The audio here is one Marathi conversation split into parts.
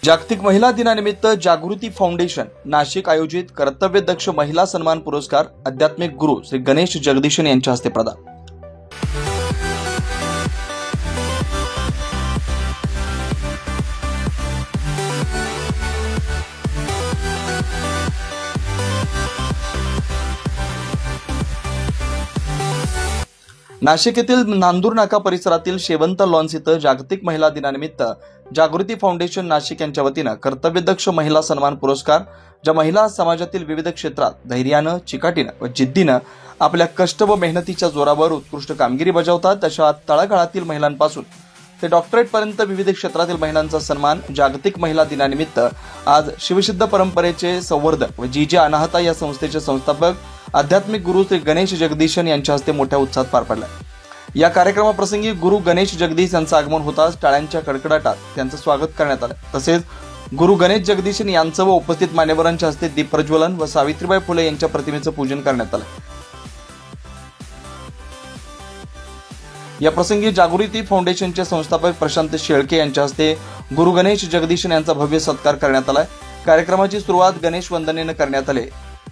जागतिक महिला दिनानिमित्त जागृती फाउंडेशन नाशिक आयोजित कर्तव्यदक्ष महिला सन्मान पुरस्कार आध्यात्मिक गुरु श्री गणेश जगदीशन यांच्या हस्ते प्रदान। नाशिक येथील नांदूर नाका परिसरातील शेवंत लॉन्स इथं जागतिक महिला दिनानिमित्त जागृती फाउंडेशन नाशिक यांच्या वतीनं कर्तव्यदक्ष महिला सन्मान पुरस्कार, ज्या महिला समाजातील विविध क्षेत्रात धैर्यानं, चिकाटीनं व जिद्दीनं आपल्या कष्ट व मेहनतीच्या जोरावर उत्कृष्ट कामगिरी बजावतात अशा तळागाळातील महिलांपासून ते डॉक्टरेट पर्यंत विविध क्षेत्रातील महिलांचा सन्मान जागतिक महिला दिनानिमित्त आज शिवसिद्ध परंपरेचे संवर्धक व जी अनाहता या संस्थेचे संस्थापक आध्यात्मिक गुरु श्री गणेश जगदीशन यांच्या हस्ते मोठ्या उत्साहात पार पडला। या कार्यक्रमाप्रसंगी गुरु गणेश जगदीश यांचं आगमन होताच टाळ्यांच्या कडकडाटात त्यांचं स्वागत करण्यात आलं। तसेच गुरु गणेश जगदीशन यांचं व उपस्थित मान्यवरांच्या हस्ते दीप प्रज्वलन व सावित्रीबाई फुले यांच्या प्रतिमेचं पूजन करण्यात आलं। या प्रसंगी जागृती फाउंडेशनचे संस्थापक प्रशांत शेळके यांच्या हस्ते गुरु गणेश जगदीशन यांचा भव्य सत्कार करण्यात आला। कार्यक्रमाची सुरुवात गणेश वंदनेने करण्यात आली।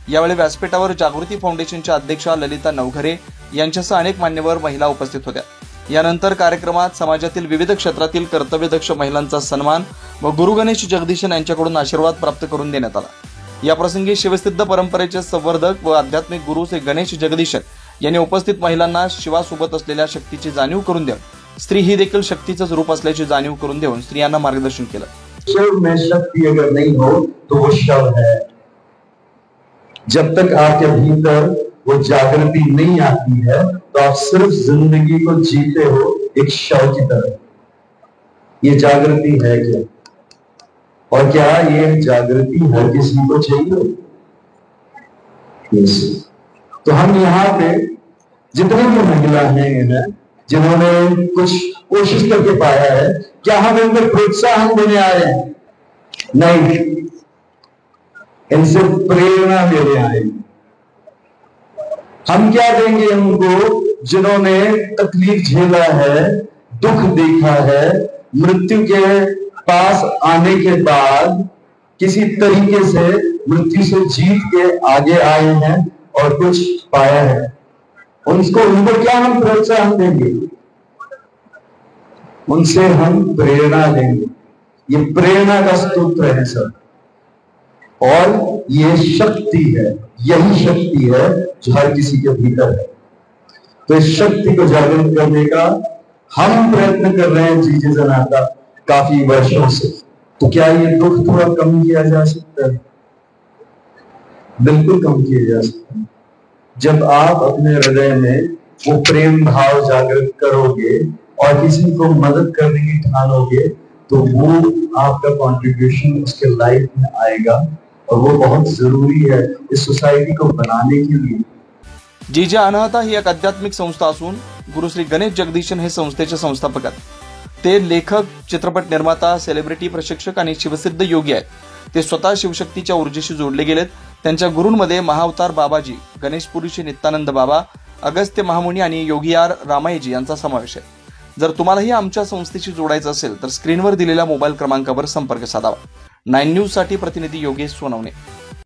यावेळी व्यासपीठावर जागृती फाउंडेशनच्या अध्यक्षा ललिता नवघरे यांच्यासह अनेक मान्यवर महिला उपस्थित होत्या। यानंतर कार्यक्रमात समाजातील विविध क्षेत्रातील कर्तव्यदक्ष महिलांचा सन्मान व गुरु गणेश जगदीशन यांच्याकडून आशीर्वाद प्राप्त करून देण्यात आला। या प्रसंगी शिवसिद्ध परंपरेचे संवर्धक व आध्यात्मिक गुरु श्री गणेश जगदीशन यांनी उपस्थित महिलांना शिवासोबत असलेल्या शक्तीची जाणीव करून देऊन स्त्री ही देखील शक्तीचंच रूप असल्याची जाणीव करून देऊन स्त्रियांना मार्गदर्शन केलं। शिव में शक्ति अगर नहीं हो तो वो शव है। जब तक आपके भीतर वो जागृति नहीं आती है तो आप सिर्फ जिंदगी को जीते हो एक शव की तरह। ये जागृति है क्या? और क्या ये जागृति हर किसी को चाहिए? तो हम यहाँ पे जितने भी महिला हैं जिन्होंने कुछ कोशिश करके पाया है, क्या हम इनको प्रोत्साहन देने आए हैं? नहीं, इनसे प्रेरणा लेने आए। हम क्या देंगे उनको जिन्होंने तकलीफ झेला है, दुख देखा है, मृत्यु के पास आने के बाद किसी तरीके से मृत्यु से जीत के आगे आए हैं और कुछ पाया है। उनको क्या हम प्रोत्साहन देंगे? उनसे हम प्रेरणा लेंगे। ये प्रेरणा का स्तोत्र है सर, और ये शक्ति है, यही शक्ति है जो हर किसी के भीतर है। तो इस शक्ति को जागृत करने का हम प्रयत्न कर रहे हैं जीजे जनाता काफी वर्षों से। तो क्या ये दुख थोड़ा कम किया जा सकता है? बिल्कुल कम किया जा सकता है। जब आप अपने हृदय में वो प्रेम भाव जागृत करोगे और किसी को मदद करने की ठानोगे तो वो आपका कंट्रीब्यूशन उसके लाइफ में आएगा और वो बहुत जरूरी है इस सोसाइटी को बनाने के लिए। जी अनाहता ही एक आध्यात्मिक संस्था असून गुरु श्री गणेश जगदीशन हे संस्थेचे संस्थापक आहेत। ते लेखक, चित्रपट निर्माता, सेलिब्रिटी, प्रशिक्षक आणि शिवसिद्ध योगी आहेत। ते स्वतः शिवशक्तीच्या ऊर्जेशी जोडले गेलेत। त्यांच्या गुरूंमध्ये महाअवतार बाबाजी, गणेशपुरीचे नित्यानंद बाबा, अगस्त्य महामुनी आणि योगीयार रामायजी यांचा समावेश आहे। जर तुम्हालाही आमच्या संस्थेशी जोडायचं असेल तर स्क्रीनवर दिलेल्या मोबाईल क्रमांकावर संपर्क साधावा। 9 न्यूज साठी प्रतिनिधी योगेश सोनवणे।